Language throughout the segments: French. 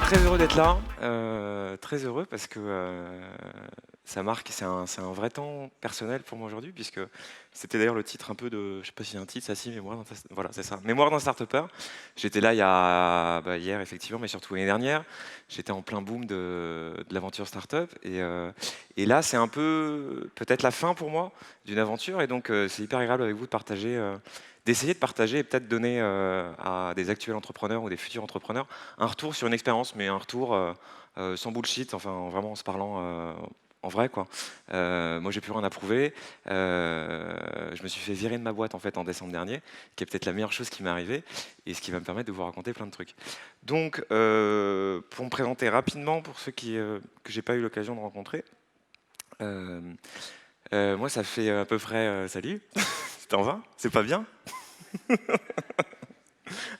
Très heureux d'être là, très heureux parce que ça marque, c'est un vrai temps personnel pour moi aujourd'hui, puisque c'était d'ailleurs le titre un peu de, je sais pas s'il y a un titre, ça si, Mémoire d'un, voilà, c'est ça, Mémoire d'un start-upper. J'étais là il y a hier effectivement, mais surtout l'année dernière. J'étais en plein boom de l'aventure startup et là c'est un peu peut-être la fin pour moi d'une aventure, et donc c'est hyper agréable avec vous de partager. D'essayer de partager et peut-être donner à des actuels entrepreneurs ou des futurs entrepreneurs un retour sur une expérience, mais un retour sans bullshit, enfin vraiment en se parlant en vrai, quoi. Moi, j'ai plus rien à prouver. Je me suis fait virer de ma boîte en fait en décembre dernier, qui est peut-être la meilleure chose qui m'est arrivée et ce qui va me permettre de vous raconter plein de trucs. Donc, pour me présenter rapidement pour ceux que j'ai pas eu l'occasion de rencontrer, euh, moi, ça fait à peu près. Salut, t'en vas? C'est pas bien?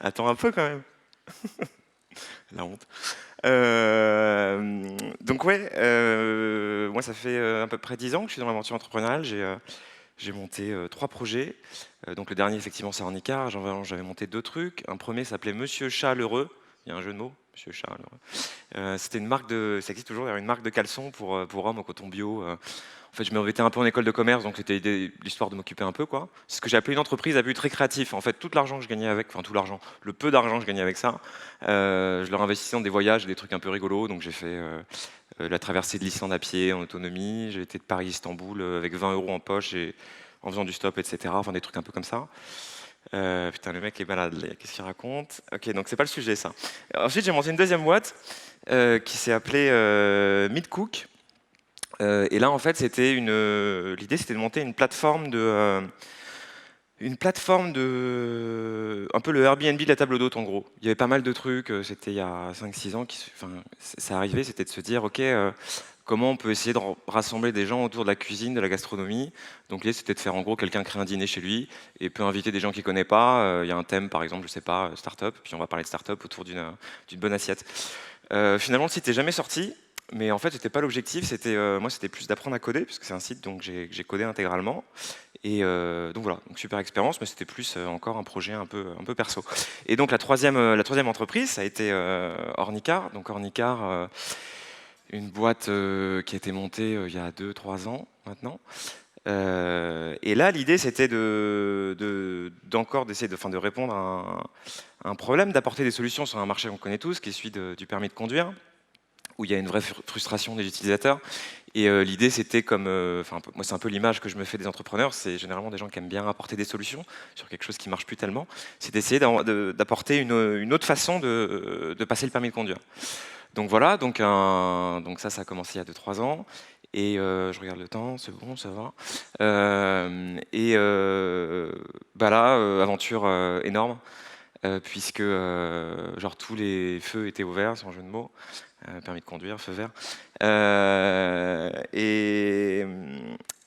Attends un peu quand même. La honte. Donc ouais, moi ça fait à peu près 10 ans que je suis dans l'aventure entrepreneuriale. J'ai monté 3 projets. Donc le dernier effectivement c'est Ornicar. J'avais monté 2 trucs. Un premier s'appelait Monsieur Chat l'heureux. Il y a un jeu de mots, Monsieur Chat l'heureux. C'était une marque ça existe toujours d'ailleurs, une marque de caleçons pour hommes au coton bio. En fait, je me remettais un peu en école de commerce, donc c'était l'histoire de m'occuper un peu, quoi. C'est ce que j'ai appelé une entreprise à but très créatif. En fait, tout l'argent que je gagnais avec, enfin tout l'argent, le peu d'argent que je gagnais avec ça, je le réinvestissais dans des voyages, des trucs un peu rigolos. Donc j'ai fait la traversée de l'Islande à pied en autonomie. J'ai été de Paris à Istanbul avec 20 euros en poche et en faisant du stop, etc. Enfin des trucs un peu comme ça. Putain, le mec est malade. Qu'est-ce qu'il raconte? Ok, donc c'est pas le sujet ça. Ensuite, j'ai monté une deuxième boîte qui s'est appelée Midcook. Et là, en fait, l'idée, c'était de monter une plateforme de un peu le Airbnb de la table d'hôte en gros. Il y avait pas mal de trucs, c'était il y a 5-6 ans, enfin, ça arrivait, c'était de se dire, ok, comment on peut essayer de rassembler des gens autour de la cuisine, de la gastronomie. Donc l'idée, c'était de faire en gros, quelqu'un crée un dîner chez lui et peut inviter des gens qu'il connaît pas. Il y a un thème, par exemple, je sais pas, start-up, puis on va parler de start-up autour d'une bonne assiette. Finalement, le site n'est jamais sorti. Mais en fait, c'était pas l'objectif. Moi, c'était plus d'apprendre à coder, puisque c'est un site donc j'ai codé intégralement. Et donc voilà, donc super expérience, mais c'était plus encore un projet un peu perso. Et donc la troisième entreprise, ça a été Ornicar. Donc Ornicar, une boîte qui a été montée il y a 2-3 ans maintenant. Et là, l'idée, c'était d'encore d'essayer de répondre à un problème, d'apporter des solutions sur un marché qu'on connaît tous, qui est celui du permis de conduire, où il y a une vraie frustration des utilisateurs. Et l'idée, c'était moi, c'est un peu l'image que je me fais des entrepreneurs, c'est généralement des gens qui aiment bien apporter des solutions sur quelque chose qui marche plus tellement. C'est d'essayer d'apporter une autre façon de passer le permis de conduire. Donc voilà, donc ça a commencé il y a 2-3 ans. Et je regarde le temps, c'est bon, ça va. Bah là, aventure énorme, puisque genre tous les feux étaient ouverts, sans jeu de mots. Permis de conduire, feu vert.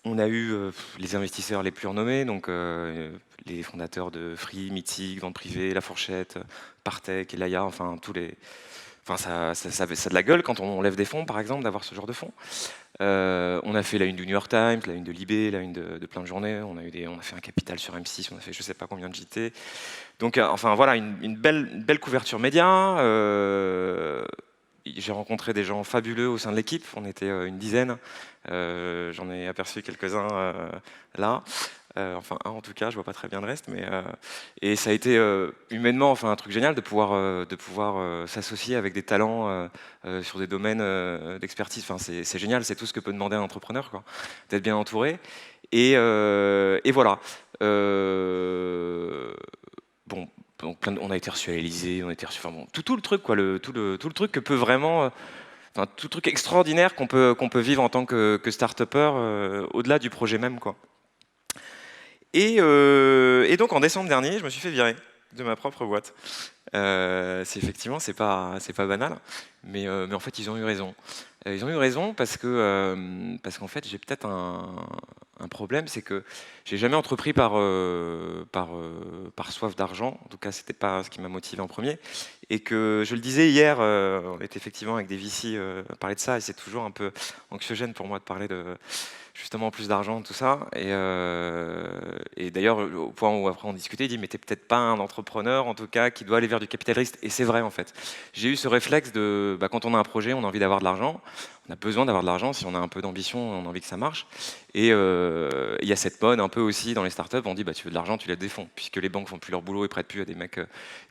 On a eu les investisseurs les plus renommés, donc les fondateurs de Free, Mythique, Vente Privée, La Fourchette, Partech, Elaya, enfin tous les. Enfin, ça a de la gueule quand on lève des fonds, par exemple, d'avoir ce genre de fonds. On a fait la une du New York Times, la une de Libé, la une de plein de journées. On a fait un Capital sur M6, on a fait je sais pas combien de JT. Donc, enfin voilà, une belle couverture média. J'ai rencontré des gens fabuleux au sein de l'équipe. On était une dizaine. J'en ai aperçu quelques-uns là. Enfin, un en tout cas, je vois pas très bien le reste. Et ça a été humainement enfin, un truc génial de pouvoir s'associer avec des talents sur des domaines d'expertise. Enfin, c'est génial, c'est tout ce que peut demander un entrepreneur, quoi, d'être bien entouré. Et voilà. Bon, donc on a été reçu à l'Elysée, on a été reçu, enfin bon, tout le truc, quoi, tout le truc que peut vraiment, enfin tout le truc extraordinaire qu'on peut vivre en tant que start-upper au-delà du projet même, quoi. Et donc en décembre dernier, je me suis fait virer de ma propre boîte. C'est pas banal, mais en fait ils ont eu raison. Ils ont eu raison parce qu'en fait j'ai peut-être un problème, c'est que j'ai jamais entrepris par soif d'argent. En tout cas, c'était pas ce qui m'a motivé en premier. Et que je le disais hier, on était effectivement avec des VC à parler de ça, et c'est toujours un peu anxiogène pour moi de parler de. justement plus d'argent, tout ça. Et d'ailleurs, au point où après on discutait, il dit mais t'es peut-être pas un entrepreneur en tout cas qui doit aller vers du capital risque. Et c'est vrai en fait. J'ai eu ce réflexe de quand on a un projet, on a envie d'avoir de l'argent. On a besoin d'avoir de l'argent si on a un peu d'ambition, on a envie que ça marche. Et il y a cette mode un peu aussi dans les startups, on dit tu veux de l'argent, tu lèves des fonds. Puisque les banques font plus leur boulot et prêtent plus à des mecs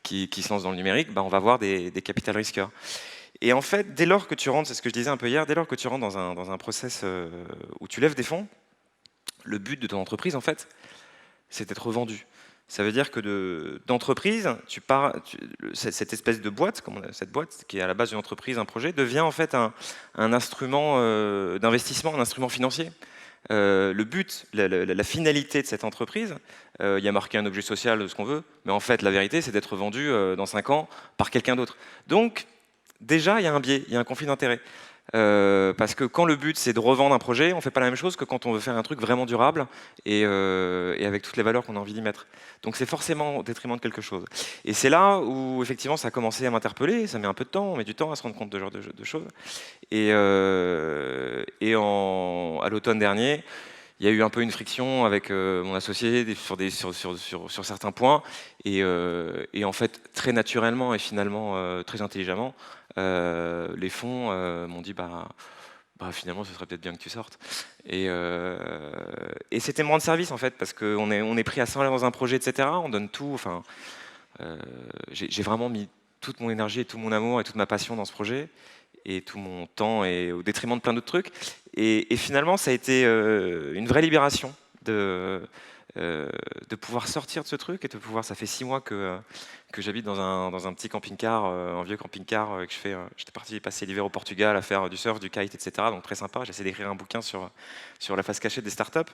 qui se lancent dans le numérique, on va voir des capital risqueurs. Et en fait, dès lors que tu rentres, c'est ce que je disais un peu hier, dès lors que tu rentres dans un process où tu lèves des fonds, le but de ton entreprise, en fait, c'est d'être vendu. Ça veut dire que d'entreprise, cette espèce de boîte, cette boîte qui est à la base d'une entreprise, un projet, devient en fait un instrument d'investissement, un instrument financier. Le but, la finalité de cette entreprise, il y a marqué un objet social, ce qu'on veut, mais en fait, la vérité, c'est d'être vendu dans 5 ans par quelqu'un d'autre. Donc, déjà, il y a un biais, il y a un conflit d'intérêt. Parce que quand le but c'est de revendre un projet, on ne fait pas la même chose que quand on veut faire un truc vraiment durable et avec toutes les valeurs qu'on a envie d'y mettre. Donc c'est forcément au détriment de quelque chose. Et c'est là où effectivement ça a commencé à m'interpeller, ça met un peu de temps, on met du temps à se rendre compte de ce genre de choses. Et à l'automne dernier, il y a eu un peu une friction avec mon associé sur certains points. Et en fait, très naturellement et finalement très intelligemment, les fonds m'ont dit finalement ce serait peut-être bien que tu sortes. Et c'était me rendre service en fait, parce qu'on est pris à 100 dans un projet, etc. On donne tout. Enfin, j'ai vraiment mis toute mon énergie et tout mon amour et toute ma passion dans ce projet et tout mon temps et au détriment de plein d'autres trucs. Et finalement, ça a été une vraie libération de pouvoir sortir de ce truc et de pouvoir. Ça fait 6 mois que j'habite dans un petit camping-car, un vieux camping-car que j'étais parti passer l'hiver au Portugal à faire du surf, du kite, etc. Donc très sympa. J'essaie d'écrire un bouquin sur la face cachée des startups,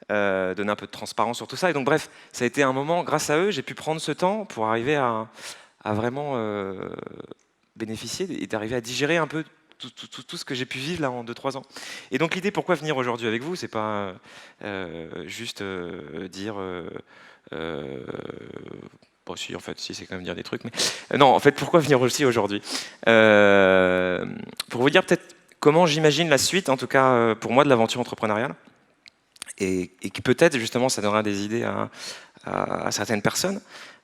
donner un peu de transparence sur tout ça. Et donc bref, ça a été un moment. Grâce à eux, j'ai pu prendre ce temps pour arriver à vraiment bénéficier et d'arriver à digérer un peu tout ce que j'ai pu vivre là en 2-3 ans. Et donc l'idée, pourquoi venir aujourd'hui avec vous, c'est pas juste dire bon, si, en fait, si, c'est quand même dire des trucs, mais non, en fait, pourquoi venir aussi aujourd'hui pour vous dire peut-être comment j'imagine la suite, en tout cas pour moi, de l'aventure entrepreneuriale, et que peut-être justement ça donnera des idées à certaines personnes.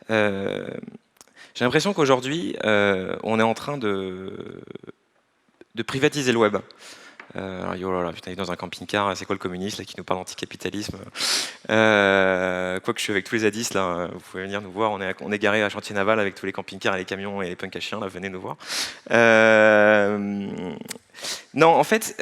J'ai l'impression qu'aujourd'hui, on est en train de privatiser le web. Alors, oh là là, putain, il est dans un camping-car, c'est quoi le communiste là, qui nous parle d'anticapitalisme Quoique je suis avec tous les zadistes, là, vous pouvez venir nous voir, on est garé à Chantier Naval avec tous les camping-cars et les camions et les punks à chiens, là, venez nous voir. Non, en fait,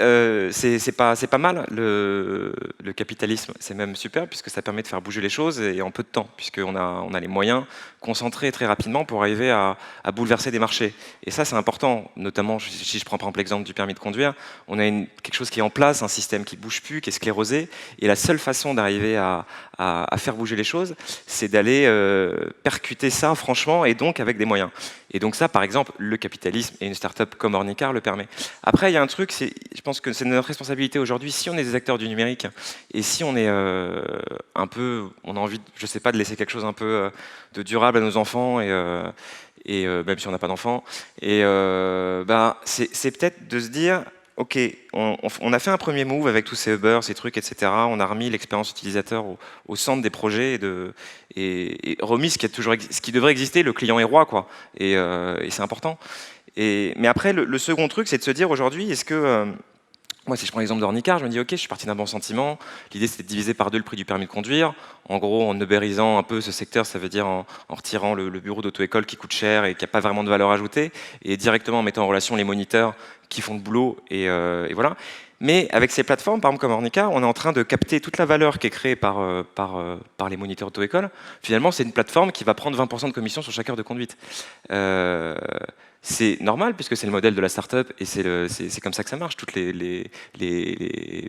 c'est pas mal le capitalisme, c'est même super puisque ça permet de faire bouger les choses et en peu de temps, puisqu'on a les moyens concentrés très rapidement pour arriver à bouleverser des marchés. Et ça, c'est important, notamment si je prends par exemple l'exemple du permis de conduire, on a quelque chose qui est en place, un système qui bouge plus, qui est sclérosé, et la seule façon d'arriver à faire bouger les choses, c'est d'aller percuter ça franchement et donc avec des moyens. Et donc ça, par exemple, le capitalisme et une start-up comme Ornicar le permet. Après, il y a un truc, je pense que c'est notre responsabilité aujourd'hui, si on est des acteurs du numérique, et si on est on a envie, je sais pas, de laisser quelque chose un peu de durable à nos enfants, et même si on n'a pas d'enfants, et c'est peut-être de se dire, ok, on a fait un premier move avec tous ces Uber, ces trucs, etc. On a remis l'expérience utilisateur au centre des projets et remis ce qui devrait exister, le client est roi, quoi. Et c'est important. Mais après, le second truc, c'est de se dire aujourd'hui, est-ce que moi, si je prends l'exemple d'Ornicar, je me dis, ok, je suis parti d'un bon sentiment. L'idée, c'était de diviser par 2 le prix du permis de conduire. En gros, en ubérisant un peu ce secteur, ça veut dire en retirant le bureau d'auto-école qui coûte cher et qui n'a pas vraiment de valeur ajoutée, et directement en mettant en relation les moniteurs qui font le boulot, et voilà. Mais avec ces plateformes, par exemple comme Ornicar, on est en train de capter toute la valeur qui est créée par les moniteurs auto-école. Finalement, c'est une plateforme qui va prendre 20% de commission sur chaque heure de conduite. C'est normal puisque c'est le modèle de la start-up et c'est comme ça que ça marche. Toutes les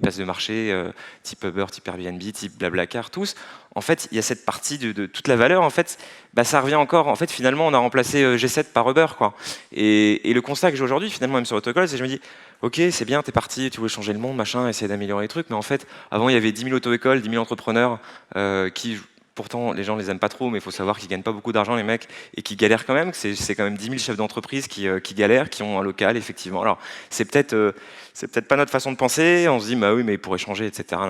places de marché type Uber, type Airbnb, type Blablacar, tous. En fait, il y a cette partie de toute la valeur. En fait, ça revient encore. En fait, finalement, on a remplacé G7 par Uber, quoi. Et le constat que j'ai aujourd'hui, finalement, même sur l'autocall, c'est que je me dis, ok, c'est bien, t'es parti, tu voulais changer le monde, machin, essayer d'améliorer les trucs. Mais en fait, avant, il y avait 10 000 auto-écoles, 10 000 entrepreneurs qui pourtant les gens les aiment pas trop, mais il faut savoir qu'ils gagnent pas beaucoup d'argent les mecs et qui galèrent quand même. C'est quand même 10 000 chefs d'entreprise qui galèrent, qui ont un local effectivement. Alors c'est peut-être pas notre façon de penser. On se dit bah oui mais ils pourraient changer, etc.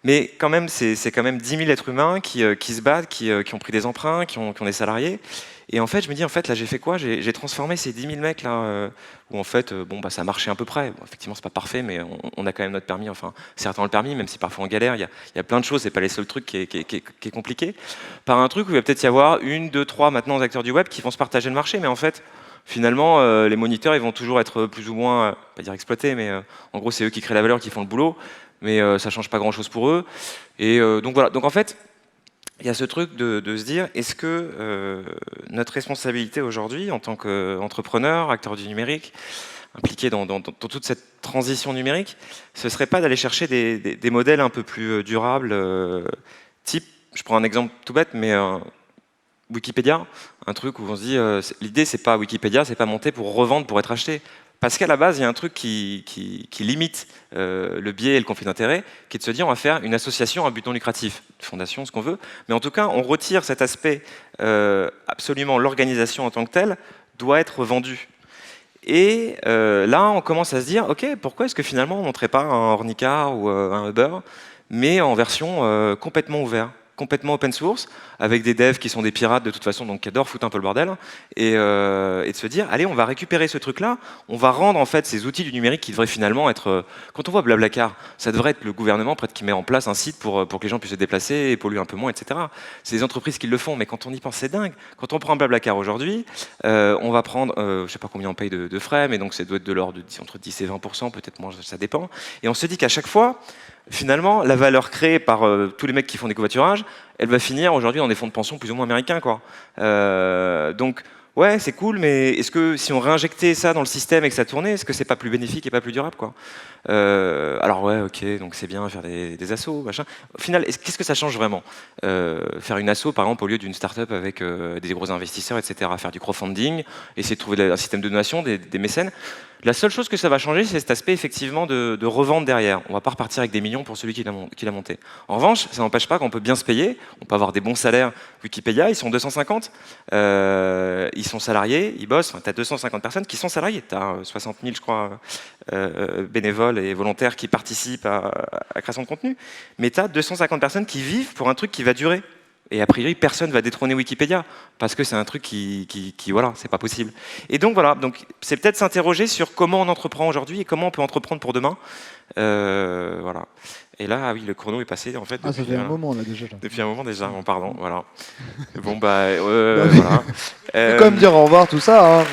Mais quand même c'est quand même 10 000 êtres humains qui se battent, qui ont pris des emprunts, qui ont des salariés. Et en fait, je me dis, en fait, là, j'ai fait quoi? J'ai transformé ces 10 000 mecs là, où en fait, bon, bah, ça marchait à peu près. Bon, effectivement, c'est pas parfait, mais on a quand même notre permis. Enfin, certains ont le permis, même si parfois on galère. Il y a plein de choses. C'est pas les seuls trucs qui est compliqué. Par un truc où il va peut-être y avoir une, deux, trois maintenant acteurs du web qui vont se partager le marché, mais en fait. Finalement, les moniteurs, ils vont toujours être plus ou moins, pas dire exploités, mais en gros, c'est eux qui créent la valeur, qui font le boulot, mais ça change pas grand-chose pour eux. Et donc voilà. Donc en fait, il y a ce truc de se dire, est-ce que notre responsabilité aujourd'hui, en tant qu'entrepreneur, acteur du numérique, impliqué dans toute cette transition numérique, ce serait pas d'aller chercher des modèles un peu plus durables, type, je prends un exemple tout bête, mais Wikipédia, un truc où on se dit, l'idée c'est pas Wikipédia, c'est pas monter pour revendre, pour être acheté. Parce qu'à la base, il y a un truc qui limite le biais et le conflit d'intérêt, qui est de se dire on va faire une association à but non lucratif, une fondation, ce qu'on veut, mais en tout cas, on retire cet aspect, absolument l'organisation en tant que telle doit être vendue. Et là, on commence à se dire, ok, pourquoi est-ce que finalement on ne montrait pas un Ornica ou un Uber, mais en version complètement ouverte, complètement open source, avec des devs qui sont des pirates de toute façon, donc qui adorent foutre un peu le bordel, et de se dire, allez, on va récupérer ce truc-là, on va rendre en fait ces outils du numérique qui devraient finalement être, quand on voit Blablacar, ça devrait être le gouvernement peut-être qui met en place un site pour que les gens puissent se déplacer et polluer un peu moins, etc. C'est des entreprises qui le font, mais quand on y pense, c'est dingue. Quand on prend Blablacar aujourd'hui, on va prendre, je sais pas combien on paye de frais, mais donc ça doit être de l'ordre entre 10 et 20%, peut-être moins, ça dépend. Et on se dit qu'à chaque fois, finalement, la valeur créée par tous les mecs qui font des covoiturages, elle va finir aujourd'hui dans des fonds de pension plus ou moins américains, quoi. Donc, ouais, c'est cool, mais est-ce que si on réinjectait ça dans le système et que ça tournait, est-ce que c'est pas plus bénéfique et pas plus durable, quoi? Alors ouais, ok, donc c'est bien faire des assos, machin. Au final, qu'est-ce que ça change vraiment? Faire une asso, par exemple, au lieu d'une start-up avec des gros investisseurs, etc., faire du crowdfunding, essayer de trouver un système de donation, des mécènes. La seule chose que ça va changer, c'est cet aspect effectivement de revente derrière. On ne va pas repartir avec des millions pour celui qui l'a monté. En revanche, ça n'empêche pas qu'on peut bien se payer, on peut avoir des bons salaires. Wikipédia, ils sont 250, ils sont salariés, ils bossent. Tu as 250 personnes qui sont salariées. Tu as 60 000, je crois, bénévoles et volontaires qui participent à la création de contenu. Mais tu as 250 personnes qui vivent pour un truc qui va durer. Et a priori, personne ne va détrôner Wikipédia, parce que c'est un truc qui voilà, c'est pas possible. Et donc voilà, donc c'est peut-être s'interroger sur comment on entreprend aujourd'hui et comment on peut entreprendre pour demain. Voilà. Et là, ah oui, le chrono est passé en fait. Ah, ça fait un moment là déjà. Depuis un moment déjà, pardon, voilà. Bon bah, voilà. Faut quand même dire au revoir tout ça. Hein.